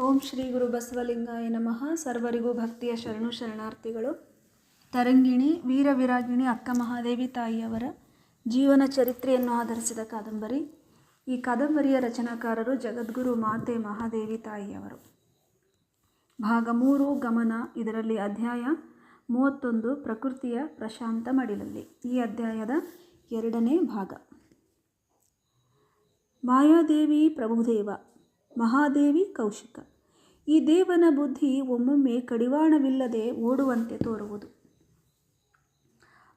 ಓಂ ಶ್ರೀ ಗುರು ಬಸವಲಿಂಗಾಯ ನಮಃ. ಸರ್ವರಿಗೂ ಭಕ್ತಿಯ ಶರಣು ಶರಣಾರ್ಥಿಗಳು. ತರಂಗಿಣಿ ವೀರವಿರಾಗಿಣಿ ಅಕ್ಕ ಮಹಾದೇವಿ ತಾಯಿಯವರ ಜೀವನ ಚರಿತ್ರೆಯನ್ನು ಆಧರಿಸಿದ ಕಾದಂಬರಿ. ಈ ಕಾದಂಬರಿಯ ರಚನಾಕಾರರು ಜಗದ್ಗುರು ಮಾತೆ ಮಹಾದೇವಿ ತಾಯಿಯವರು. ಭಾಗ 3 ಗಮನ. ಇದರಲ್ಲಿ ಅಧ್ಯಾಯ 31 ಪ್ರಕೃತಿಯ ಪ್ರಶಾಂತ ಮಡಿಲಲ್ಲಿ. ಈ ಅಧ್ಯಾಯದ 2ನೇ ಭಾಗ. ಮಾಯಾದೇವಿ ಪ್ರಭುದೇವ, ಮಹಾದೇವಿ ಕೌಶಿಕ. ಈ ದೇವನ ಬುದ್ಧಿ ಒಮ್ಮೊಮ್ಮೆ ಕಡಿವಾಣವಿಲ್ಲದೆ ಓಡುವಂತೆ ತೋರುವುದು.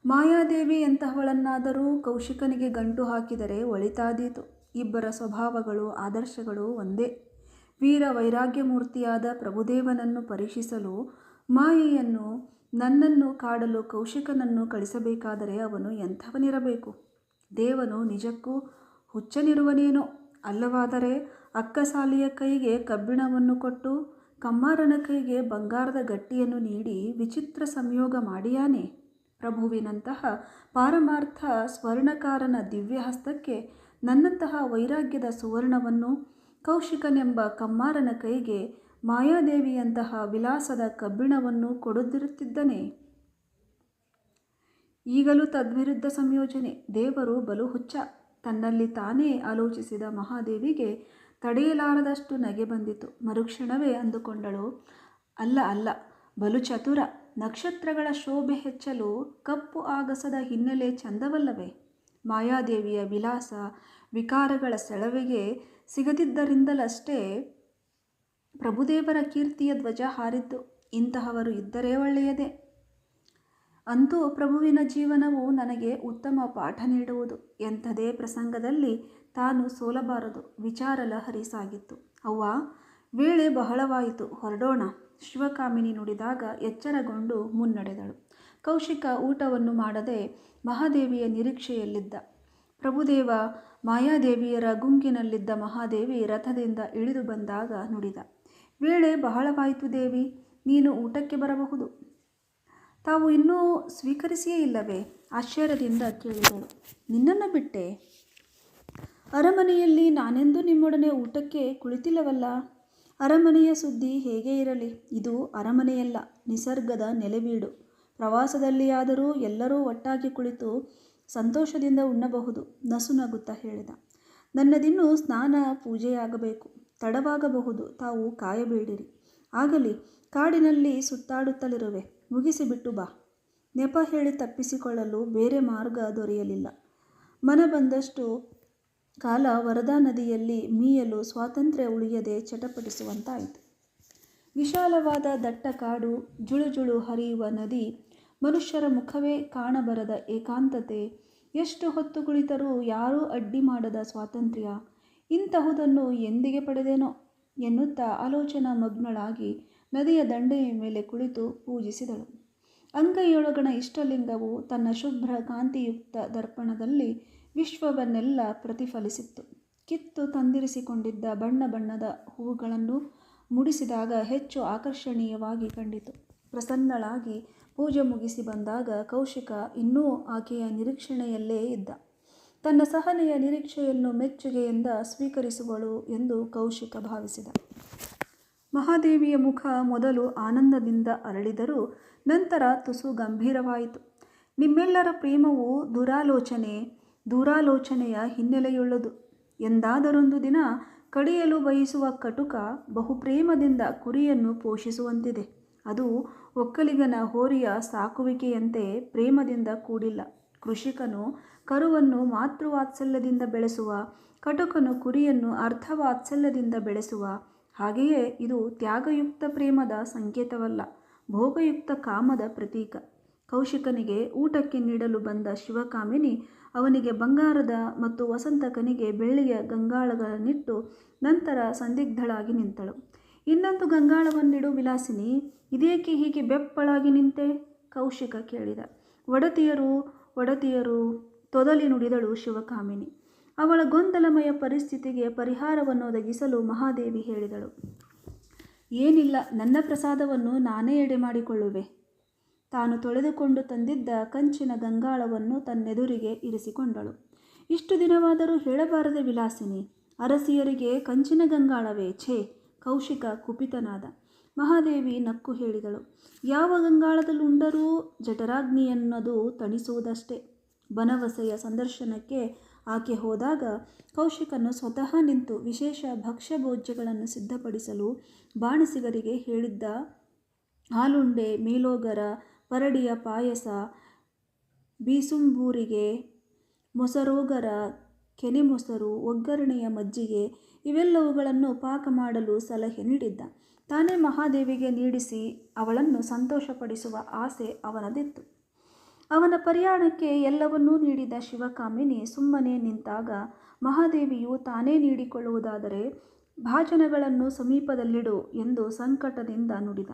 ಮಾಯಾದೇವಿ ಎಂತಹವಳನ್ನಾದರೂ ಕೌಶಿಕನಿಗೆ ಗಂಟು ಹಾಕಿದರೆ ಒಳಿತಾದೀತು. ಇಬ್ಬರ ಸ್ವಭಾವಗಳು ಆದರ್ಶಗಳು ಒಂದೇ. ವೀರ ವೈರಾಗ್ಯಮೂರ್ತಿಯಾದ ಪ್ರಭುದೇವನನ್ನು ಪರೀಕ್ಷಿಸಲು ಮಾಯೆಯನ್ನು ನನ್ನನ್ನು ಕಾಡಲು ಕೌಶಿಕನನ್ನು ಕಳಿಸಬೇಕಾದರೆ ಅವನು ಎಂಥವನಿರಬೇಕು? ದೇವನು ನಿಜಕ್ಕೂ ಹುಚ್ಚನಿರುವನೇನೋ. ಅಲ್ಲವಾದರೆ ಅಕ್ಕಸಾಲಿಯ ಕೈಗೆ ಕಬ್ಬಿಣವನ್ನು ಕೊಟ್ಟು ಕಮ್ಮಾರನ ಕೈಗೆ ಬಂಗಾರದ ಗಟ್ಟಿಯನ್ನು ನೀಡಿ ವಿಚಿತ್ರ ಸಂಯೋಗ ಮಾಡಿಯಾನೆ? ಪ್ರಭುವಿನಂತಹ ಪಾರಮಾರ್ಥ ಸ್ವರ್ಣಕಾರನ ದಿವ್ಯಹಸ್ತಕ್ಕೆ ನನ್ನಂತಹ ವೈರಾಗ್ಯದ ಸುವರ್ಣವನ್ನು, ಕೌಶಿಕನೆಂಬ ಕಮ್ಮಾರನ ಕೈಗೆ ಮಾಯಾದೇವಿಯಂತಹ ವಿಲಾಸದ ಕಬ್ಬಿಣವನ್ನು ಕೊಡದಿರುತ್ತಿದ್ದನೇ? ಈಗಲೂ ತದ್ವಿರುದ್ಧ ಸಂಯೋಜನೆ. ದೇವರು ಬಲು ಹುಚ್ಚ. ತನ್ನಲ್ಲಿ ತಾನೇ ಆಲೋಚಿಸಿದ ಮಹಾದೇವಿಗೆ ತಡೆಯಲಾರದಷ್ಟು ನಗೆ ಬಂದಿತು. ಮರುಕ್ಷಣವೇ ಅಂದುಕೊಂಡಳು, ಅಲ್ಲ, ಬಲು ಚತುರ. ನಕ್ಷತ್ರಗಳ ಶೋಭೆ ಹೆಚ್ಚಲು ಕಪ್ಪು ಆಗಸದ ಹಿನ್ನೆಲೆ ಚಂದವಲ್ಲವೇ? ಮಾಯಾದೇವಿಯ ವಿಲಾಸ ವಿಕಾರಗಳ ಸೆಳವಿಗೆ ಸಿಗದಿದ್ದರಿಂದಲಷ್ಟೇ ಪ್ರಭುದೇವರ ಕೀರ್ತಿಯ ಧ್ವಜ ಹಾರಿದ್ದು. ಇಂತಹವರು ಇದ್ದರೆ ಒಳ್ಳೆಯದೇ. ಅಂತೂ ಪ್ರಭುವಿನ ಜೀವನವು ನನಗೆ ಉತ್ತಮ ಪಾಠ ನೀಡುವುದು. ಎಂಥದೇ ಪ್ರಸಂಗದಲ್ಲಿ ತಾನು ಸೋಲಬಾರದು. ವಿಚಾರ ಲಹರಿ ಸಾಗಿತ್ತು. ಅವ್ವ, ವೇಳೆ ಬಹಳವಾಯಿತು, ಹೊರಡೋಣ. ಶಿವಕಾಮಿನಿ ನುಡಿದಾಗ ಎಚ್ಚರಗೊಂಡು ಮುನ್ನಡೆದಳು. ಕೌಶಿಕ ಊಟವನ್ನು ಮಾಡದೆ ಮಹಾದೇವಿಯ ನಿರೀಕ್ಷೆಯಲ್ಲಿದ್ದ. ಪ್ರಭುದೇವ ಮಾಯಾದೇವಿಯರ ಗುಂಗಿನಲ್ಲಿದ್ದ ಮಹಾದೇವಿ ರಥದಿಂದ ಇಳಿದು ಬಂದಾಗ ನುಡಿದ, ವೇಳೆ ಬಹಳವಾಯಿತು ದೇವಿ, ನೀನು ಊಟಕ್ಕೆ ಬರಬಹುದು. ತಾವು ಇನ್ನೂ ಸ್ವೀಕರಿಸಿಯೇ ಇಲ್ಲವೇ? ಆಶ್ಚರ್ಯದಿಂದ ಕೇಳಿದಳು. ನಿನ್ನನ್ನು ಬಿಟ್ಟೆ? ಅರಮನೆಯಲ್ಲಿ ನಾನೆಂದೂ ನಿಮ್ಮೊಡನೆ ಊಟಕ್ಕೆ ಕುಳಿತಿಲ್ಲವಲ್ಲ. ಅರಮನೆಯ ಸುದ್ದಿ ಹೇಗೆ ಇರಲಿ, ಇದು ಅರಮನೆಯಲ್ಲ, ನಿಸರ್ಗದ ನೆಲೆವೀಡು. ಪ್ರವಾಸದಲ್ಲಿಯಾದರೂ ಎಲ್ಲರೂ ಒಟ್ಟಾಗಿ ಕುಳಿತು ಸಂತೋಷದಿಂದ ಉಣ್ಣಬಹುದು, ನಸುನಗುತ್ತಾ ಹೇಳಿದ. ನನ್ನದಿನ್ನೂ ಸ್ನಾನ ಪೂಜೆಯಾಗಬೇಕು, ತಡವಾಗಬಹುದು, ತಾವು ಕಾಯಬೇಡಿರಿ. ಆಗಲಿ, ಕಾಡಿನಲ್ಲಿ ಸುತ್ತಾಡುತ್ತಲಿರುವೆ, ಮುಗಿಸಿಬಿಟ್ಟು ಬಾ. ನೆಪ ಹೇಳಿ ತಪ್ಪಿಸಿಕೊಳ್ಳಲು ಬೇರೆ ಮಾರ್ಗ ದೊರೆಯಲಿಲ್ಲ. ಮನ ಬಂದಷ್ಟು ಕಾಲ ವರದಾ ನದಿಯಲ್ಲಿ ಮೀಯಲು ಸ್ವಾತಂತ್ರ್ಯ ಉಳಿಯದೆ ಚಟಪಟಿಸುವಂತಾಯಿತು. ವಿಶಾಲವಾದ ದಟ್ಟ ಕಾಡು, ಜುಳುಜುಳು ಹರಿಯುವ ನದಿ, ಮನುಷ್ಯರ ಮುಖವೇ ಕಾಣಬರದ ಏಕಾಂತತೆ, ಎಷ್ಟು ಹೊತ್ತು ಕುಳಿತರೂ ಯಾರೂ ಅಡ್ಡಿ ಮಾಡದ ಸ್ವಾತಂತ್ರ್ಯ, ಇಂತಹುದನ್ನು ಎಂದಿಗೆ ಪಡೆದೇನೋ ಎನ್ನುತ್ತಾ ಆಲೋಚನಾ ಮಗ್ನಳಾಗಿ ನದಿಯ ದಂಡೆಯ ಮೇಲೆ ಕುಳಿತು ಪೂಜಿಸಿದಳು. ಅಂಗೈಯೊಳಗಣ ಇಷ್ಟಲಿಂಗವು ತನ್ನ ಶುಭ್ರ ಕಾಂತಿಯುಕ್ತ ದರ್ಪಣದಲ್ಲಿ ವಿಶ್ವವನ್ನೆಲ್ಲ ಪ್ರತಿಫಲಿಸಿತ್ತು. ಕಿತ್ತು ತಂದಿರಿಸಿಕೊಂಡಿದ್ದ ಬಣ್ಣ ಬಣ್ಣದ ಹೂವುಗಳನ್ನು ಮುಡಿಸಿದಾಗ ಹೆಚ್ಚು ಆಕರ್ಷಣೀಯವಾಗಿ ಕಂಡಿತು. ಪ್ರಸನ್ನಳಾಗಿ ಪೂಜೆ ಮುಗಿಸಿ ಬಂದಾಗ ಕೌಶಿಕ ಇನ್ನೂ ಆಕೆಯ ನಿರೀಕ್ಷಣೆಯಲ್ಲೇ ಇದ್ದ. ತನ್ನ ಸಹನೆಯ ನಿರೀಕ್ಷೆಯನ್ನು ಮೆಚ್ಚುಗೆಯಿಂದ ಸ್ವೀಕರಿಸುವಳು ಎಂದು ಕೌಶಿಕ ಭಾವಿಸಿದ. ಮಹಾದೇವಿಯ ಮುಖ ಮೊದಲು ಆನಂದದಿಂದ ಅರಳಿದರೂ ನಂತರ ತುಸು ಗಂಭೀರವಾಯಿತು. ನಿಮ್ಮೆಲ್ಲರ ಪ್ರೇಮವು ದೂರಾಲೋಚನೆಯ ಹಿನ್ನೆಲೆಯುಳ್ಳದು. ಎಂದಾದರೊಂದು ದಿನ ಕಡಿಯಲು ಬಯಸುವ ಕಟುಕ ಬಹುಪ್ರೇಮದಿಂದ ಕುರಿಯನ್ನು ಪೋಷಿಸುವಂತಿದೆ. ಅದು ಒಕ್ಕಲಿಗನ ಹೋರಿಯ ಸಾಕುವಿಕೆಯಂತೆ ಪ್ರೇಮದಿಂದ ಕೂಡಿಲ್ಲ. ಕೃಷಿಕನು ಕರುವನ್ನು ಮಾತೃವಾತ್ಸಲ್ಯದಿಂದ ಬೆಳೆಸುವ, ಕಟುಕನು ಕುರಿಯನ್ನು ಅರ್ಥವಾತ್ಸಲ್ಯದಿಂದ ಬೆಳೆಸುವ. ಹಾಗೆಯೇ ಇದು ತ್ಯಾಗಯುಕ್ತ ಪ್ರೇಮದ ಸಂಕೇತವಲ್ಲ, ಭೋಗಯುಕ್ತ ಕಾಮದ ಪ್ರತೀಕ. ಕೌಶಿಕನಿಗೆ ಊಟಕ್ಕೆ ನೀಡಲು ಬಂದ ಶಿವಕಾಮಿನಿ ಅವನಿಗೆ ಬಂಗಾರದ ಮತ್ತು ವಸಂತಕನಿಗೆ ಬೆಳ್ಳಿಯ ಗಂಗಾಳಗಳನ್ನಿಟ್ಟು ನಂತರ ಸಂದಿಗ್ಧಳಾಗಿ ನಿಂತಳು. ಇನ್ನೊಂದು ಗಂಗಾಳವನ್ನಿಡು ವಿಲಾಸಿನಿ, ಇದೇಕೆ ಹೀಗೆ ಬೆಪ್ಪಳಾಗಿ ನಿಂತೆ? ಕೌಶಿಕ ಕೇಳಿದ. ಒಡತಿಯರು ತೊದಲಿ ನುಡಿದಳು ಶಿವಕಾಮಿನಿ. ಅವಳ ಗೊಂದಲಮಯ ಪರಿಸ್ಥಿತಿಗೆ ಪರಿಹಾರವನ್ನು ಒದಗಿಸಲು ಮಹಾದೇವಿ ಹೇಳಿದಳು. ಏನಿಲ್ಲ, ನನ್ನ ಪ್ರಸಾದವನ್ನು ನಾನೇ ಎಡೆ ಮಾಡಿಕೊಳ್ಳುವೆ. ತಾನು ತೊಳೆದುಕೊಂಡು ತಂದಿದ್ದ ಕಂಚಿನ ಗಂಗಾಳವನ್ನು ತನ್ನೆದುರಿಗೆ ಇರಿಸಿಕೊಂಡಳು. ಇಷ್ಟು ದಿನವಾದರೂ ಹೇಳಬಾರದೆ ವಿಲಾಸಿನಿ? ಅರಸಿಯರಿಗೆ ಕಂಚಿನ ಗಂಗಾಳವೇ? ಛೇ, ಕೌಶಿಕ ಕುಪಿತನಾದ. ಮಹಾದೇವಿ ನಕ್ಕು ಹೇಳಿದಳು, ಯಾವ ಗಂಗಾಳದಲ್ಲುಂಡರೂ ಜಠರಾಗ್ನಿಯನ್ನದು ತಣಿಸುವುದಷ್ಟೇ. ಬನವಸೆಯ ಸಂದರ್ಶನಕ್ಕೆ ಆಕೆ ಹೋದಾಗ ಕೌಶಿಕನು ಸ್ವತಃ ನಿಂತು ವಿಶೇಷ ಭಕ್ಷ್ಯಭೋಜ್ಯಗಳನ್ನು ಸಿದ್ಧಪಡಿಸಲು ಬಾಣಸಿಗರಿಗೆ ಹೇಳಿದ್ದ. ಹಾಲುಂಡೆ, ಮೇಲೋಗರ, ಪರಡಿಯ ಪಾಯಸ, ಬೀಸುಂಬೂರಿಗೆ, ಮೊಸರೋಗರ, ಕೆನೆಮೊಸರು, ಒಗ್ಗರಣೆಯ ಮಜ್ಜಿಗೆ ಇವೆಲ್ಲವುಗಳನ್ನು ಪಾಕ ಮಾಡಲು ಸಲಹೆ ನೀಡಿದ್ದ. ತಾನೇ ಮಹಾದೇವಿಗೆ ನೀಡಿಸಿ ಅವಳನ್ನು ಸಂತೋಷಪಡಿಸುವ ಆಸೆ ಅವನದಿತ್ತು. ಅವನ ಪ್ರಯಾಣಕ್ಕೆ ಎಲ್ಲವನ್ನೂ ನೀಡಿದ ಶಿವಕಾಮಿನಿ ಸುಮ್ಮನೆ ನಿಂತಾಗ ಮಹಾದೇವಿಯು ತಾನೇ ನೀಡಿಕೊಳ್ಳುವುದಾದರೆ ಭಾಜನಗಳನ್ನು ಸಮೀಪದಲ್ಲಿಡು ಎಂದು ಸಂಕಟದಿಂದ ನುಡಿದ.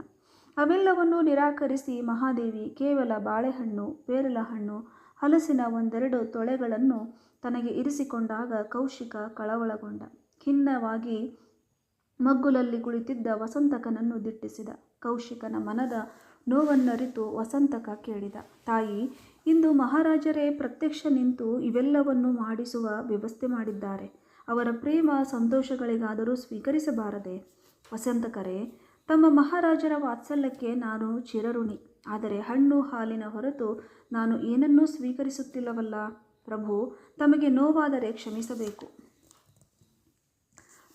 ಅವೆಲ್ಲವನ್ನೂ ನಿರಾಕರಿಸಿ ಮಹಾದೇವಿ ಕೇವಲ ಬಾಳೆಹಣ್ಣು, ಪೇರಲಹಣ್ಣು, ಹಲಸಿನ ಒಂದೆರಡು ತೊಳೆಗಳನ್ನು ತನಗೆ ಇರಿಸಿಕೊಂಡಾಗ ಕೌಶಿಕ ಕಳವಳಗೊಂಡ. ಖಿನ್ನವಾಗಿ ಮಗ್ಗುಲಲ್ಲಿ ಕುಳಿತಿದ್ದ ವಸಂತಕನನ್ನು ದಿಟ್ಟಿಸಿದ. ಕೌಶಿಕನ ಮನದ ನೋವನ್ನರಿತು ವಸಂತಕ ಕೇಳಿದ, ತಾಯಿ, ಇಂದು ಮಹಾರಾಜರೇ ಪ್ರತ್ಯಕ್ಷ ನಿಂತು ಇವೆಲ್ಲವನ್ನು ಮಾಡಿಸುವ ವ್ಯವಸ್ಥೆ ಮಾಡಿದ್ದಾರೆ. ಅವರ ಪ್ರೇಮ ಸಂತೋಷಗಳಿಗಾದರೂ ಸ್ವೀಕರಿಸಬಾರದೆ? ವಸಂತಕರೇ, ತಮ್ಮ ಮಹಾರಾಜರ ವಾತ್ಸಲ್ಯಕ್ಕೆ ನಾನು ಚಿರಋಣಿ. ಆದರೆ ಹಣ್ಣು ಹಾಲಿನ ಹೊರತು ನಾನು ಏನನ್ನೂ ಸ್ವೀಕರಿಸುತ್ತಿಲ್ಲವಲ್ಲ. ಪ್ರಭು, ತಮಗೆ ನೋವಾದರೆ ಕ್ಷಮಿಸಬೇಕು.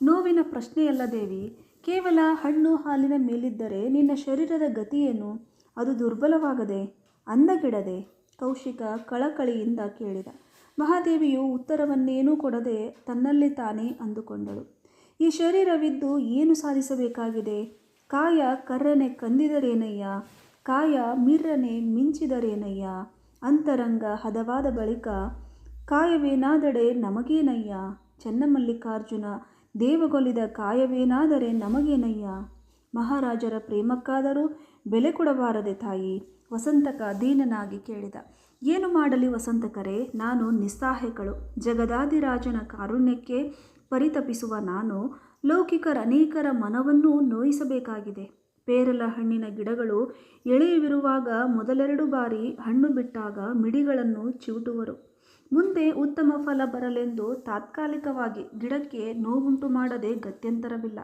ನೋವಿನ ಪ್ರಶ್ನೆಯಲ್ಲ ದೇವಿ. ಕೇವಲ ಹಣ್ಣು ಹಾಲಿನ ಮೇಲಿದ್ದರೆ ನಿನ್ನ ಶರೀರದ ಗತಿಯೇನು? ಅದು ದುರ್ಬಲವಾಗದೆ, ಅಂದಗೆಡದೆ? ಕೌಶಿಕ ಕಳಕಳಿಯಿಂದ ಕೇಳಿದ. ಮಹಾದೇವಿಯು ಉತ್ತರವನ್ನೇನೂ ಕೊಡದೆ ತನ್ನಲ್ಲಿ ತಾನೇ ಅಂದುಕೊಂಡಳು. ಈ ಶರೀರವಿದ್ದು ಏನು ಸಾಧಿಸಬೇಕಾಗಿದೆ? ಕಾಯ ಕರ್ರನೆ ಕಂದಿದರೇನಯ್ಯ, ಕಾಯ ಮಿರ್ರನೆ ಮಿಂಚಿದರೇನಯ್ಯ, ಅಂತರಂಗ ಹದವಾದ ಬಳಿಕ ಕಾಯವೇನಾದಡೆ ನಮಗೇನಯ್ಯ, ಚೆನ್ನಮಲ್ಲಿಕಾರ್ಜುನ ದೇವಗೊಲಿದ ಕಾಯವೇನಾದರೆ ನಮಗೇನಯ್ಯ? ಮಹಾರಾಜರ ಪ್ರೇಮಕ್ಕಾದರೂ ಬೆಲೆ ಕೊಡಬಾರದೆ ತಾಯಿ? ವಸಂತಕ ದೀನನಾಗಿ ಕೇಳಿದ. ಏನು ಮಾಡಲಿ ವಸಂತಕರೇ, ನಾನು ನಿಸ್ಸಹಾಯಕಳು. ಜಗದಾದಿರಾಜನ ಕಾರುಣ್ಯಕ್ಕೆ ಪರಿತಪಿಸುವ ನಾನು ಲೌಕಿಕರನೇಕರ ಮನವನ್ನೂ ನೋಯಿಸಬೇಕಾಗಿದೆ. ಪೇರಲ ಹಣ್ಣಿನ ಗಿಡಗಳು ಎಳೆಯವಿರುವಾಗ ಮೊದಲೆರಡು ಬಾರಿ ಹಣ್ಣು ಬಿಟ್ಟಾಗ ಮಿಡಿಗಳನ್ನು ಚಿವುಟುವರು. ಮುಂದೆ ಉತ್ತಮ ಫಲ ಬರಲೆಂದು ತಾತ್ಕಾಲಿಕವಾಗಿ ಗಿಡಕ್ಕೆ ನೋವುಂಟು ಮಾಡದೆ ಗತ್ಯಂತರವಿಲ್ಲ.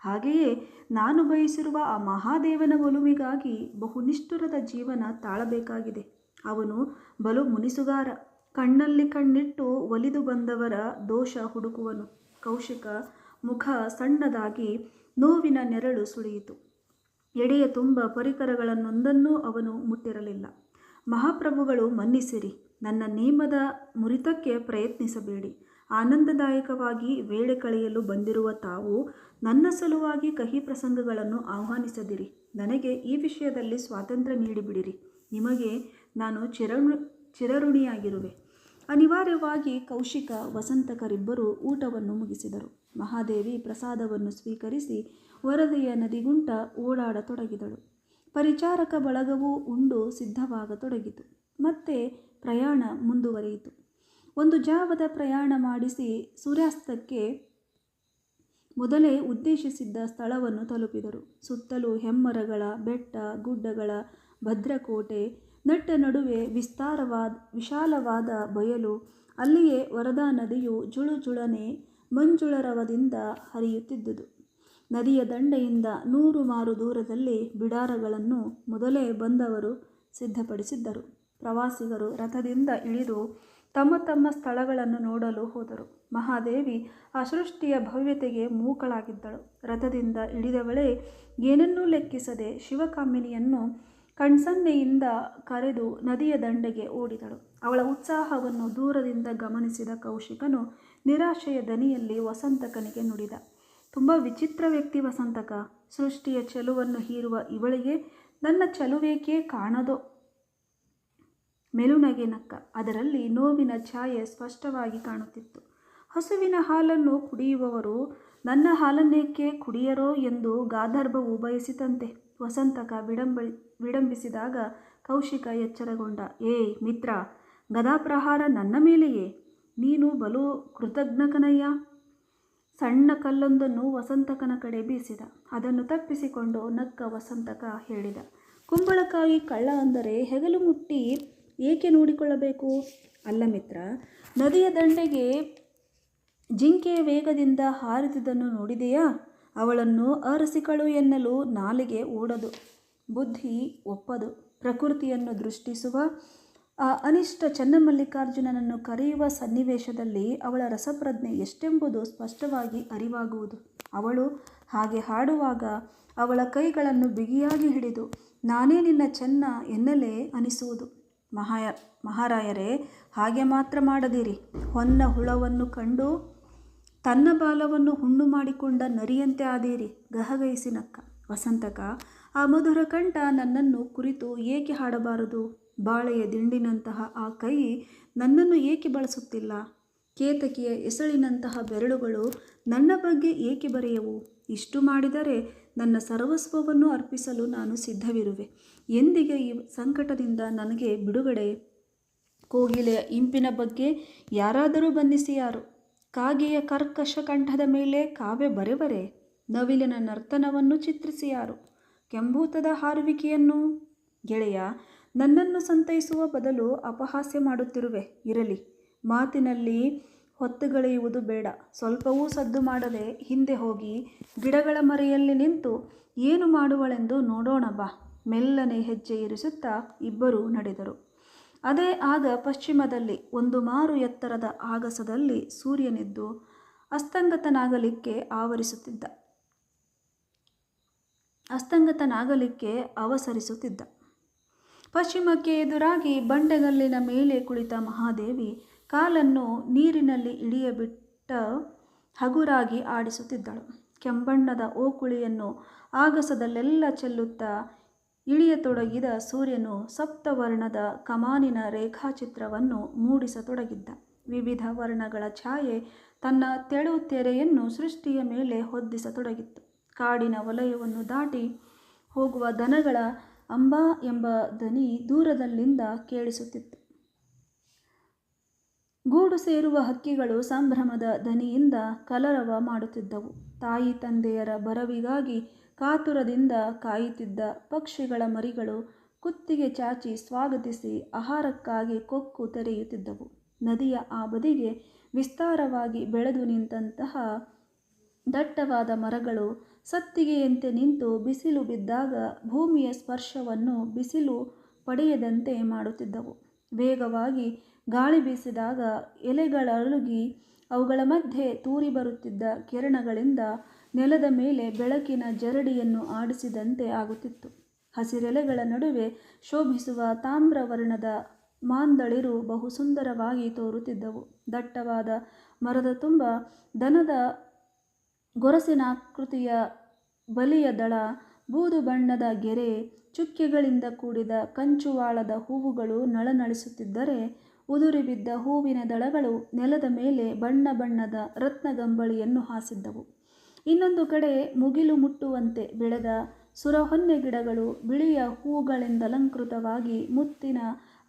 ಹಾಗೆಯೇ ನಾನು ಬಯಸಿರುವ ಆ ಮಹಾದೇವನ ಒಲುವಿಗಾಗಿ ಬಹುನಿಷ್ಠುರದ ಜೀವನ ತಾಳಬೇಕಾಗಿದೆ. ಅವನು ಬಲು ಮುನಿಸುಗಾರ. ಕಣ್ಣಲ್ಲಿ ಕಣ್ಣಿಟ್ಟು ಒಲಿದು ಬಂದವರ ದೋಷ ಹುಡುಕುವನು. ಕೌಶಿಕ ಮುಖ ಸಣ್ಣದಾಗಿ ನೋವಿನ ನೆರಳು ಸುಳಿಯಿತು. ಎಡೆಯ ತುಂಬ ಪರಿಕರಗಳನ್ನೊಂದನ್ನೂ ಅವನು ಮುಟ್ಟಿರಲಿಲ್ಲ. ಮಹಾಪ್ರಭುಗಳು, ಮನ್ನಿಸಿರಿ. ನನ್ನ ನೇಮದ ಮುರಿತಕ್ಕೆ ಪ್ರಯತ್ನಿಸಬೇಡಿ. ಆನಂದದಾಯಕವಾಗಿ ವೇಳೆ ಕಳೆಯಲು ಬಂದಿರುವ ತಾವು ನನ್ನ ಸಲುವಾಗಿ ಕಹಿ ಪ್ರಸಂಗಗಳನ್ನು ಆಹ್ವಾನಿಸದಿರಿ. ನನಗೆ ಈ ವಿಷಯದಲ್ಲಿ ಸ್ವಾತಂತ್ರ್ಯ ನೀಡಿಬಿಡಿರಿ. ನಿಮಗೆ ನಾನು ಚಿರಋಣಿಯಾಗಿರುವೆ. ಅನಿವಾರ್ಯವಾಗಿ ಕೌಶಿಕ ವಸಂತಕರಿಬ್ಬರೂ ಊಟವನ್ನು ಮುಗಿಸಿದರು. ಮಹಾದೇವಿ ಪ್ರಸಾದವನ್ನು ಸ್ವೀಕರಿಸಿ ವರದೆಯ ನದಿಗುಂಟ ಓಡಾಡತೊಡಗಿದಳು. ಪರಿಚಾರಕ ಬಳಗವೂ ಉಂಡು ಸಿದ್ಧವಾಗತೊಡಗಿತು. ಮತ್ತೆ ಪ್ರಯಾಣ ಮುಂದುವರಿಯಿತು. ಒಂದು ಜಾವದ ಪ್ರಯಾಣ ಮಾಡಿಸಿ ಸೂರ್ಯಾಸ್ತಕ್ಕೆ ಮೊದಲೇ ಉದ್ದೇಶಿಸಿದ್ದ ಸ್ಥಳವನ್ನು ತಲುಪಿದರು. ಸುತ್ತಲೂ ಹೆಮ್ಮರಗಳ, ಬೆಟ್ಟ ಗುಡ್ಡಗಳ ಭದ್ರಕೋಟೆ, ನಟ್ಟ ನಡುವೆ ವಿಶಾಲವಾದ ಬಯಲು. ಅಲ್ಲಿಯೇ ವರದಾ ನದಿಯು ಜುಳುಜುಳನೆ ಮಂಜುಳರವದಿಂದ ಹರಿಯುತ್ತಿದ್ದುದು. ನದಿಯ ದಂಡೆಯಿಂದ 100 ಮಾರು ದೂರದಲ್ಲಿ ಬಿಡಾರಗಳನ್ನು ಮೊದಲೇ ಬಂದವರು ಸಿದ್ಧಪಡಿಸಿದ್ದರು. ಪ್ರವಾಸಿಗರು ರಥದಿಂದ ಇಳಿದು ತಮ್ಮ ತಮ್ಮ ಸ್ಥಳಗಳನ್ನು ನೋಡಲು ಹೋದರು. ಮಹಾದೇವಿ ಆ ಸೃಷ್ಟಿಯ ಭವ್ಯತೆಗೆ ಮೂಕಳಾಗಿದ್ದಳು. ರಥದಿಂದ ಇಳಿದವಳೇ ಏನನ್ನೂ ಲೆಕ್ಕಿಸದೆ ಶಿವಕಾಮಿನಿಯನ್ನು ಕಣ್ಸನ್ನೆಯಿಂದ ಕರೆದು ನದಿಯ ದಂಡೆಗೆ ಓಡಿದಳು. ಅವಳ ಉತ್ಸಾಹವನ್ನು ದೂರದಿಂದ ಗಮನಿಸಿದ ಕೌಶಿಕನು ನಿರಾಶೆಯ ದನಿಯಲ್ಲಿ ವಸಂತಕನಿಗೆ ನುಡಿದ. ತುಂಬ ವಿಚಿತ್ರ ವ್ಯಕ್ತಿ ವಸಂತಕ. ಸೃಷ್ಟಿಯ ಚೆಲುವನ್ನು ಹೀರುವ ಇವಳಿಗೆ ನನ್ನ ಚೆಲುವೇಕೆ ಕಾಣದೋ? ಮೆಲುನಗೆ ನಕ್ಕ. ಅದರಲ್ಲಿ ನೋವಿನ ಛಾಯೆ ಸ್ಪಷ್ಟವಾಗಿ ಕಾಣುತ್ತಿತ್ತು. ಹಸುವಿನ ಹಾಲನ್ನು ಕುಡಿಯುವವರು ನನ್ನ ಹಾಲನ್ನೇಕೆ ಕುಡಿಯರೋ ಎಂದು ಗಾಂಧರ್ವವು ಬಯಸಿತಂತೆ. ವಸಂತಕ ವಿಡಂಬಿಸಿದಾಗ ಕೌಶಿಕ ಎಚ್ಚರಗೊಂಡ. ಏ ಮಿತ್ರ, ಗದಾಪ್ರಹಾರ ನನ್ನ ಮೇಲೆಯೇ? ನೀನು ಬಲು ಕೃತಜ್ಞಕನಯ್ಯ. ಸಣ್ಣ ಕಲ್ಲೊಂದನ್ನು ವಸಂತಕನ ಕಡೆ ಬೀಸಿದ. ಅದನ್ನು ತಪ್ಪಿಸಿಕೊಂಡು ನಕ್ಕ ವಸಂತಕ ಹೇಳಿದ. ಕುಂಬಳಕಾಯಿ ಕಳ್ಳ ಅಂದರೆ ಹೆಗಲು ಮುಟ್ಟಿ ಏಕೆ ನೋಡಿಕೊಳ್ಳಬೇಕು? ಅಲ್ಲ ಮಿತ್ರ, ನದಿಯ ದಂಡೆಗೆ ಜಿಂಕೆಯ ವೇಗದಿಂದ ಹಾರಿದುದನ್ನು ನೋಡಿದೆಯಾ? ಅವಳನ್ನು ಅರಸಿಕಳು ಎನ್ನಲು ನಾಲಿಗೆ ಓಡದು, ಬುದ್ಧಿ ಒಪ್ಪದು. ಪ್ರಕೃತಿಯನ್ನು ದೃಷ್ಟಿಸುವ ಆ ಅನಿಷ್ಟ ಚನ್ನಮಲ್ಲಿಕಾರ್ಜುನನನ್ನು ಕರೆಯುವ ಸನ್ನಿವೇಶದಲ್ಲಿ ಅವಳ ರಸಪ್ರಜ್ಞೆ ಎಷ್ಟೆಂಬುದು ಸ್ಪಷ್ಟವಾಗಿ ಅರಿವಾಗುವುದು. ಅವಳು ಹಾಗೆ ಹಾಡುವಾಗ ಅವಳ ಕೈಗಳನ್ನು ಬಿಗಿಯಾಗಿ ಹಿಡಿದು ನಾನೇ ನಿನ್ನ ಚೆನ್ನ ಎನ್ನಲೇ ಅನಿಸುವುದು. ಮಹಾರಾಯರೇ, ಹಾಗೆ ಮಾತ್ರ ಮಾಡದಿರಿ. ಹೊನ್ನ ಹುಳವನ್ನು ಕಂಡು ತನ್ನ ಬಾಲವನ್ನು ಹುಣ್ಣು ಮಾಡಿಕೊಂಡ ನರಿಯಂತೆ ಆದೀರಿ. ಗಹಗಹಿಸಿ ನಕ್ಕ ವಸಂತಕ. ಆ ಮಧುರ ಕಂಠ ನನ್ನನ್ನು ಕುರಿತು ಏಕೆ ಹಾಡಬಾರದು? ಬಾಳೆಯ ದಿಂಡಿನಂತಹ ಆ ಕೈ ನನ್ನನ್ನು ಏಕೆ ಬಳಸುತ್ತಿಲ್ಲ? ಕೇತಕಿಯ ಎಸಳಿನಂತಹ ಬೆರಳುಗಳು ನನ್ನ ಬಗ್ಗೆ ಏಕೆ ಬರೆಯವು? ಇಷ್ಟು ಮಾಡಿದರೆ ನನ್ನ ಸರ್ವಸ್ವವನ್ನು ಅರ್ಪಿಸಲು ನಾನು ಸಿದ್ಧವಿರುವೆ. ಎಂದಿಗೆ ಈ ಸಂಕಟದಿಂದ ನನಗೆ ಬಿಡುಗಡೆ? ಕೋಗಿಲೆಯ ಇಂಪಿನ ಬಗ್ಗೆ ಯಾರಾದರೂ ಬನ್ನಿಸಿಯಾರು? ಕಾಗೆಯ ಕರ್ಕಶ ಕಂಠದ ಮೇಲೆ ಕಾವ್ಯ ಬರೆವರೆ? ನವಿಲಿನ ನರ್ತನವನ್ನು ಚಿತ್ರಿಸಿಯಾರು? ಕೆಂಭೂತದ ಹಾರುವಿಕೆಯನ್ನು? ಗೆಳೆಯ, ನನ್ನನ್ನು ಸಂತೈಸುವ ಬದಲು ಅಪಹಾಸ್ಯ ಮಾಡುತ್ತಿರುವೆ. ಇರಲಿ, ಮಾತಿನಲ್ಲಿ ಹೊತ್ತುಗಳೆಯುವುದು ಬೇಡ. ಸ್ವಲ್ಪವೂ ಸದ್ದು ಮಾಡದೆ ಹಿಂದೆ ಹೋಗಿ ಗಿಡಗಳ ಮರೆಯಲ್ಲಿ ನಿಂತು ಏನು ಮಾಡುವಳೆಂದು ನೋಡೋಣ ಬಾ. ಮೆಲ್ಲನೆ ಹೆಜ್ಜೆ ಇರಿಸುತ್ತಾ ಇಬ್ಬರೂ ನಡೆದರು. ಅದೇ ಆಗ ಪಶ್ಚಿಮದಲ್ಲಿ ಒಂದು ಮಾರು ಎತ್ತರದ ಆಗಸದಲ್ಲಿ ಸೂರ್ಯನೆದ್ದು ಅಸ್ತಂಗತನಾಗಲಿಕ್ಕೆ ಅವಸರಿಸುತ್ತಿದ್ದ. ಪಶ್ಚಿಮಕ್ಕೆ ಎದುರಾಗಿ ಬಂಡೆಗಲ್ಲಿನ ಮೇಲೆ ಕುಳಿತ ಮಹಾದೇವಿ ಕಾಲನ್ನು ನೀರಿನಲ್ಲಿ ಇಳಿಯಬಿಟ್ಟ ಹಗುರಾಗಿ ಆಡಿಸುತ್ತಿದ್ದಳು. ಕೆಂಬಣ್ಣದ ಓಕುಳಿಯನ್ನು ಆಗಸದಲ್ಲೆಲ್ಲ ಚೆಲ್ಲುತ್ತಾ ಇಳಿಯತೊಡಗಿದ ಸೂರ್ಯನು ಸಪ್ತವರ್ಣದ ಕಮಾನಿನ ರೇಖಾಚಿತ್ರವನ್ನು ಮೂಡಿಸತೊಡಗಿದ್ದ. ವಿವಿಧ ವರ್ಣಗಳ ಛಾಯೆ ತನ್ನ ತೆಳು ತೆರೆಯನ್ನು ಸೃಷ್ಟಿಯ ಮೇಲೆ ಹೊದ್ದಿಸತೊಡಗಿತ್ತು. ಕಾಡಿನ ವಲಯವನ್ನು ದಾಟಿ ಹೋಗುವ ದನಗಳ ಅಂಬಾ ಎಂಬ ಧ್ವನಿ ದೂರದಲ್ಲಿಂದ ಕೇಳಿಸುತ್ತಿತ್ತು. ಗೂಡು ಸೇರುವ ಹಕ್ಕಿಗಳು ಸಂಭ್ರಮದ ದನಿಯಿಂದ ಕಲರವ ಮಾಡುತ್ತಿದ್ದವು. ತಾಯಿ ತಂದೆಯರ ಬರವಿಗಾಗಿ ಕಾತುರದಿಂದ ಕಾಯುತ್ತಿದ್ದ ಪಕ್ಷಿಗಳ ಮರಿಗಳು ಕುತ್ತಿಗೆ ಚಾಚಿ ಸ್ವಾಗತಿಸಿ ಆಹಾರಕ್ಕಾಗಿ ಕೊಕ್ಕು ತೆರೆಯುತ್ತಿದ್ದವು. ನದಿಯ ಆ ಬದಿಗೆ ವಿಸ್ತಾರವಾಗಿ ಬೆಳೆದು ನಿಂತಹ ದಟ್ಟವಾದ ಮರಗಳು ಸತ್ತಿಗೆಯಂತೆ ನಿಂತು ಬಿಸಿಲು ಬಿದ್ದಾಗ ಭೂಮಿಯ ಸ್ಪರ್ಶವನ್ನು ಬಿಸಿಲು ಪಡೆಯದಂತೆ ಮಾಡುತ್ತಿದ್ದವು. ವೇಗವಾಗಿ ಗಾಳಿ ಬೀಸಿದಾಗ ಎಲೆಗಳಳುಗಿ ಅವುಗಳ ಮಧ್ಯೆ ತೂರಿ ಬರುತ್ತಿದ್ದ ಕಿರಣಗಳಿಂದ ನೆಲದ ಮೇಲೆ ಬೆಳಕಿನ ಜರಡಿಯನ್ನು ಆಡಿಸಿದಂತೆ ಆಗುತ್ತಿತ್ತು. ಹಸಿರೆಲೆಗಳ ನಡುವೆ ಶೋಭಿಸುವ ತಾಮ್ರವರ್ಣದ ಮಾಂದಳಿರು ಬಹು ಸುಂದರವಾಗಿ ತೋರುತ್ತಿದ್ದವು. ದಟ್ಟವಾದ ಮರದ ತುಂಬ ದನದ ಗೊರಸಿನಾಕೃತಿಯ ಬಲಿಯ ದಳ, ಬೂದು ಬಣ್ಣದ ಗೆರೆ, ಚುಕ್ಕೆಗಳಿಂದ ಕೂಡಿದ ಕಂಚುವಾಳದ ಹೂವುಗಳು ನಳನಳಿಸುತ್ತಿದ್ದರೆ, ಉದುರಿ ಬಿದ್ದ ಹೂವಿನ ದಳಗಳು ನೆಲದ ಮೇಲೆ ಬಣ್ಣ ಬಣ್ಣದ ರತ್ನಗಂಬಳಿಯನ್ನು ಹಾಸಿದ್ದವು. ಇನ್ನೊಂದು ಕಡೆ ಮುಗಿಲು ಮುಟ್ಟುವಂತೆ ಬೆಳೆದ ಸುರಹೊನ್ನೆ ಗಿಡಗಳು ಬಿಳಿಯ ಹೂವುಗಳಿಂದಲಂಕೃತವಾಗಿ ಮುತ್ತಿನ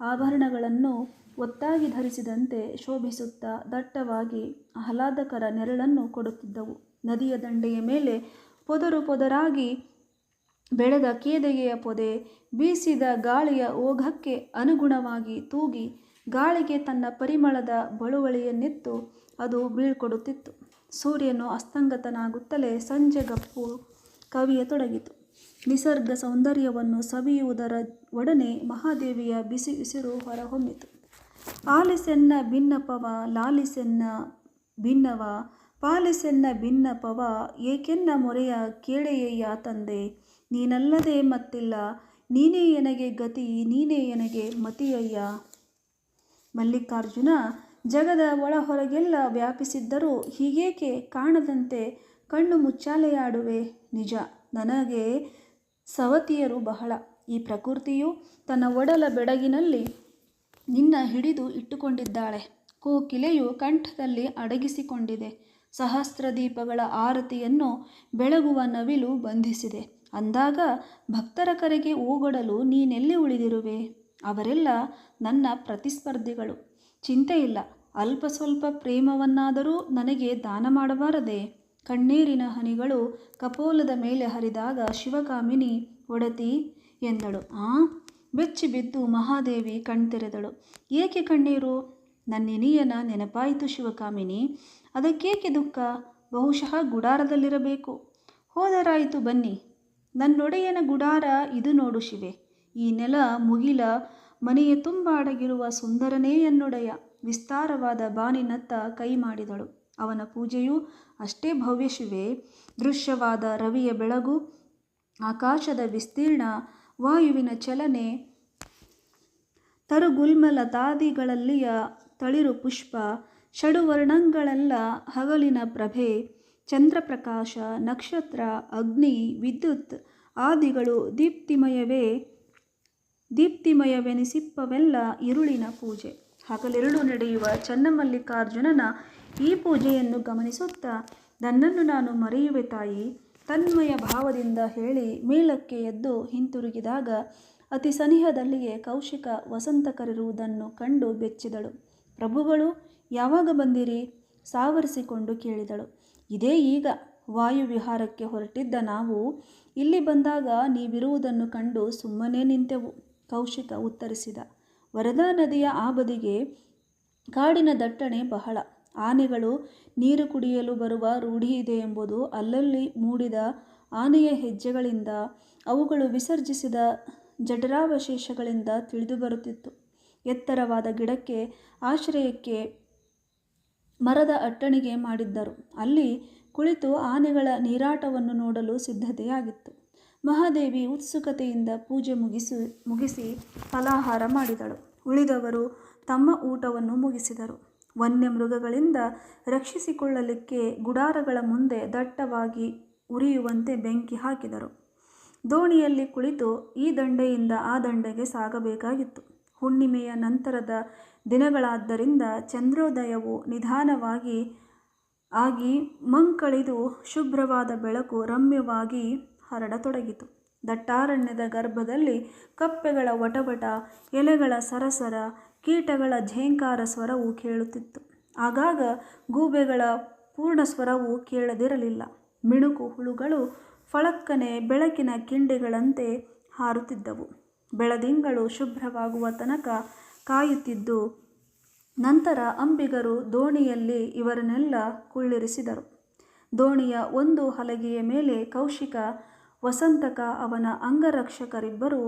ಆಭರಣಗಳನ್ನು ಒತ್ತಾಗಿ ಧರಿಸಿದಂತೆ ಶೋಭಿಸುತ್ತಾ ದಟ್ಟವಾಗಿ ಆಹ್ಲಾದಕರ ನೆರಳನ್ನು ಕೊಡುತ್ತಿದ್ದವು. ನದಿಯ ದಂಡೆಯ ಮೇಲೆ ಪೊದರು ಪೊದರಾಗಿ ಬೆಳೆದ ಕೇದಗೆಯ ಪೊದೆ ಬೀಸಿದ ಗಾಳಿಯ ಓಘಕ್ಕೆ ಅನುಗುಣವಾಗಿ ತೂಗಿ ಗಾಳಿಗೆ ತನ್ನ ಪರಿಮಳದ ಬಳುವಳಿಯನ್ನಿತ್ತು ಅದು ಬೀಳ್ಕೊಡುತ್ತಿತ್ತು. ಸೂರ್ಯನು ಅಸ್ತಂಗತನಾಗುತ್ತಲೇ ಸಂಜೆಗಪ್ಪು ಕವಿಯತೊಡಗಿತು. ನಿಸರ್ಗ ಸೌಂದರ್ಯವನ್ನು ಸವಿಯುವುದರ ಒಡನೆ ಮಹಾದೇವಿಯ ಬಿಸಿ ಉಸಿರು ಹೊರಹೊಮ್ಮಿತು. ಆಲಿಸೆನ್ನ ಭಿನ್ನಪವ ಲಾಲಿಸೆನ್ನ ಭಿನ್ನವ ಪಾಲಿಸೆನ್ನ ಭಿನ್ನಪವ ಏಕೆನ್ನ ಮೊರೆಯ ಕೇಳೆಯಯ್ಯ ತಂದೆ, ನೀನಲ್ಲದೆ ಮತ್ತಿಲ್ಲ, ನೀನೇ ಎನಗೆ ಗತಿ, ನೀನೇ ಎನಗೆ ಮತಿಯಯ್ಯ. ಮಲ್ಲಿಕಾರ್ಜುನ ಜಗದ ಒಳಹೊರಗೆಲ್ಲ ವ್ಯಾಪಿಸಿದ್ದರೂ ಹೀಗೇಕೆ ಕಾಣದಂತೆ ಕಣ್ಣು ಮುಚ್ಚಾಲೆಯಾಡುವೆ? ನಿಜ, ನನಗೆ ಸವತಿಯರು ಬಹಳ. ಈ ಪ್ರಕೃತಿಯು ತನ್ನ ಒಡಲ ಬೆಡಗಿನಲ್ಲಿ ನಿನ್ನ ಹಿಡಿದು ಇಟ್ಟುಕೊಂಡಿದ್ದಾಳೆ. ಕೋಕಿಲೆಯು ಕಂಠದಲ್ಲಿ ಅಡಗಿಸಿಕೊಂಡಿದೆ. ಸಹಸ್ರ ದೀಪಗಳ ಆರತಿಯನ್ನು ಬೆಳಗುವ ನವಿಲು ಬಂಧಿಸಿದೆ. ಅಂದಾಗ ಭಕ್ತರ ಕರೆಗೆ ಓಗೊಡಲು ನೀನೆಲ್ಲಿ ಉಳಿದಿರುವೆ? ಅವರೆಲ್ಲ ನನ್ನ ಪ್ರತಿಸ್ಪರ್ಧಿಗಳು. ಚಿಂತೆಯಿಲ್ಲ, ಅಲ್ಪ ಸ್ವಲ್ಪ ಪ್ರೇಮವನ್ನಾದರೂ ನನಗೆ ದಾನ ಮಾಡಬಾರದೆ? ಕಣ್ಣೀರಿನ ಹನಿಗಳು ಕಪೋಲದ ಮೇಲೆ ಹರಿದಾಗ ಶಿವಕಾಮಿನಿ ಒಡತಿ ಎಂದಳು. ಬೆಚ್ಚಿ ಬಿದ್ದು ಮಹಾದೇವಿ ಕಣ್ತೆರೆದಳು. ಏಕೆ ಕಣ್ಣೀರು? ನನ್ನಿನಿಯನ ನೆನಪಾಯಿತು ಶಿವಕಾಮಿನಿ. ಅದಕ್ಕೇಕೆ ದುಃಖ? ಬಹುಶಃ ಗುಡಾರದಲ್ಲಿರಬೇಕು. ಹೋದರಾಯಿತು ಬನ್ನಿ, ನನ್ನೊಡೆಯನ ಗುಡಾರ ಇದು ನೋಡು ಶಿವೆ. ಈ ನೆಲ ಮುಗಿಲ ಮನೆಯ ತುಂಬ ಅಡಗಿರುವ ಸುಂದರನೇ ಎನ್ನೊಡೆಯ. ವಿಸ್ತಾರವಾದ ಬಾನಿನತ್ತ ಕೈ ಮಾಡಿದಳು. ಅವನ ಪೂಜೆಯೂ ಅಷ್ಟೇ ಭವ್ಯ ಶಿವೆ. ದೃಶ್ಯವಾದ ರವಿಯ ಬೆಳಗು, ಆಕಾಶದ ವಿಸ್ತೀರ್ಣ, ವಾಯುವಿನ ಚಲನೆ, ತರುಗುಲ್ಮಲತಾದಿಗಳಲ್ಲಿಯ ತಳಿರು ಪುಷ್ಪ, ಷಡುವರ್ಣಗಳೆಲ್ಲ ಹಗಲಿನ ಪ್ರಭೆ, ಚಂದ್ರಪ್ರಕಾಶ, ನಕ್ಷತ್ರ, ಅಗ್ನಿ, ವಿದ್ಯುತ್ ಆದಿಗಳು ದೀಪ್ತಿಮಯವೆನಿಸಿಪ್ಪವೆಲ್ಲ ಇರುಳಿನ ಪೂಜೆ. ಹಗಲಿರುಳು ನಡೆಯುವ ಚನ್ನಮಲ್ಲಿಕಾರ್ಜುನನ ಈ ಪೂಜೆಯನ್ನು ಗಮನಿಸುತ್ತಾ ನನ್ನನ್ನು ನಾನು ಮರೆಯುವೆ ತಾಯಿ, ತನ್ಮಯ ಭಾವದಿಂದ ಹೇಳಿ ಮೇಲಕ್ಕೆ ಎದ್ದು ಹಿಂತಿರುಗಿದಾಗ ಅತಿ ಸನಿಹದಲ್ಲಿಯೇ ಕೌಶಿಕ ವಸಂತಕರಿರುವುದನ್ನು ಕಂಡು ಬೆಚ್ಚಿದಳು. ಪ್ರಭುಗಳು ಯಾವಾಗ ಬಂದಿರಿ? ಸಾವರಿಸಿಕೊಂಡು ಕೇಳಿದಳು. ಇದೇ ಈಗ. ವಾಯುವಿಹಾರಕ್ಕೆ ಹೊರಟಿದ್ದ ನಾವು ಇಲ್ಲಿ ಬಂದಾಗ ನೀವಿರುವುದನ್ನು ಕಂಡು ಸುಮ್ಮನೆ ನಿಂತೆವು. ಕೌಶಿಕ ಉತ್ತರಿಸಿದ. ವರದಾ ನದಿಯ ಆ ಬದಿಗೆ ಕಾಡಿನ ದಟ್ಟಣೆ ಬಹಳ. ಆನೆಗಳು ನೀರು ಕುಡಿಯಲು ಬರುವ ರೂಢಿ ಇದೆ ಎಂಬುದು ಅಲ್ಲಲ್ಲಿ ಮೂಡಿದ ಆನೆಯ ಹೆಜ್ಜೆಗಳಿಂದ, ಅವುಗಳು ವಿಸರ್ಜಿಸಿದ ಜಠರಾವಶೇಷಗಳಿಂದ ತಿಳಿದು ಬರುತ್ತಿತ್ತು. ಎತ್ತರವಾದ ಗಿಡಕ್ಕೆ ಆಶ್ರಯಕ್ಕೆ ಮರದ ಅಟ್ಟಣಿಗೆ ಮಾಡಿದ್ದರು. ಅಲ್ಲಿ ಕುಳಿತು ಆನೆಗಳ ನೀರಾಟವನ್ನು ನೋಡಲು ಸಿದ್ಧತೆಯಾಗಿತ್ತು. ಮಹಾದೇವಿ ಉತ್ಸುಕತೆಯಿಂದ ಪೂಜೆ ಮುಗಿಸಿ ಫಲಾಹಾರ ಮಾಡಿದಳು. ಉಳಿದವರು ತಮ್ಮ ಊಟವನ್ನು ಮುಗಿಸಿದರು. ವನ್ಯ ಮೃಗಗಳಿಂದ ರಕ್ಷಿಸಿಕೊಳ್ಳಲಿಕ್ಕೆ ಗುಡಾರಗಳ ಮುಂದೆ ದಟ್ಟವಾಗಿ ಉರಿಯುವಂತೆ ಬೆಂಕಿ ಹಾಕಿದರು. ದೋಣಿಯಲ್ಲಿ ಕುಳಿತು ಈ ದಂಡೆಯಿಂದ ಆ ದಂಡೆಗೆ ಸಾಗಬೇಕಾಗಿತ್ತು. ಹುಣ್ಣಿಮೆಯ ನಂತರದ ದಿನಗಳಾದ್ದರಿಂದ ಚಂದ್ರೋದಯವು ನಿಧಾನವಾಗಿ ಆಗಿ ಮಂಕಳಿದು ಶುಭ್ರವಾದ ಬೆಳಕು ರಮ್ಯವಾಗಿ ಹರಡತೊಡಗಿತು. ದಟ್ಟಾರಣ್ಯದ ಗರ್ಭದಲ್ಲಿ ಕಪ್ಪೆಗಳ ವಟವಟ, ಎಲೆಗಳ ಸರಸರ, ಕೀಟಗಳ ಝೇಂಕಾರ ಸ್ವರವು ಕೇಳುತ್ತಿತ್ತು. ಆಗಾಗ ಗೂಬೆಗಳ ಪೂರ್ಣ ಸ್ವರವು ಕೇಳದಿರಲಿಲ್ಲ. ಮಿಣುಕು ಹುಳುಗಳು ಫಳಕ್ಕನೆ ಬೆಳಕಿನ ಕಿಂಡಿಗಳಂತೆ ಹಾರುತ್ತಿದ್ದವು. ಬೆಳದಿಂಗಳು ಶುಭ್ರವಾಗುವ ತನಕ ಕಾಯುತ್ತಿದ್ದು ನಂತರ ಅಂಬಿಗರು ದೋಣಿಯಲ್ಲಿ ಇವರನ್ನೆಲ್ಲ ಕುಳ್ಳಿರಿಸಿದರು. ದೋಣಿಯ ಒಂದು ಹಲಗೆಯ ಮೇಲೆ ಕೌಶಿಕ, ವಸಂತಕ, ಅವನ ಅಂಗರಕ್ಷಕರಿಬ್ಬರು,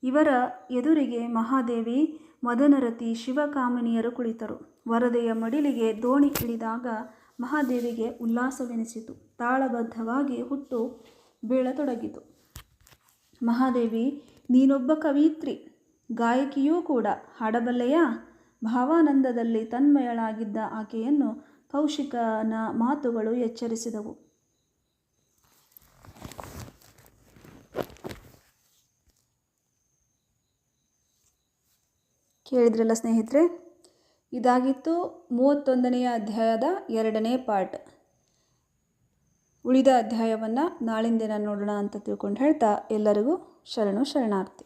ಇವರ ಎದುರಿಗೆ ಮಹಾದೇವಿ, ಮದನರತಿ, ಶಿವಕಾಮಿನಿಯರು ಕುಳಿತರು. ವರದೆಯ ಮಡಿಲಿಗೆ ದೋಣಿ ಇಳಿದಾಗ ಮಹಾದೇವಿಗೆ ಉಲ್ಲಾಸವೆನಿಸಿತು. ತಾಳಬದ್ಧವಾಗಿ ಹುಟ್ಟು ಬೀಳತೊಡಗಿತು. ಮಹಾದೇವಿ, ನೀನೊಬ್ಬ ಕವಿಯಿತ್ರಿ, ಗಾಯಕಿಯೂ ಕೂಡ, ಹಾಡಬಲ್ಲೆಯಾ? ಭಾವಾನಂದದಲ್ಲಿ ತನ್ಮಯಳಾಗಿದ್ದ ಆಕೆಯನ್ನು ಕೌಶಿಕನ ಮಾತುಗಳು ಎಚ್ಚರಿಸಿದವು. ಕೇಳಿದ್ರಲ್ಲ ಸ್ನೇಹಿತರೆ, ಇದಾಗಿತ್ತು 31ನೇ ಅಧ್ಯಾಯದ 2ನೇ ಪಾರ್ಟ್. ಉಳಿದ ಅಧ್ಯಾಯವನ್ನು ನಾಳಿನ ದಿನ ನೋಡೋಣ ಅಂತ ತಿಳ್ಕೊಂಡು ಹೇಳ್ತಾ ಎಲ್ಲರಿಗೂ ಶರಣಾರ್ಥಿ.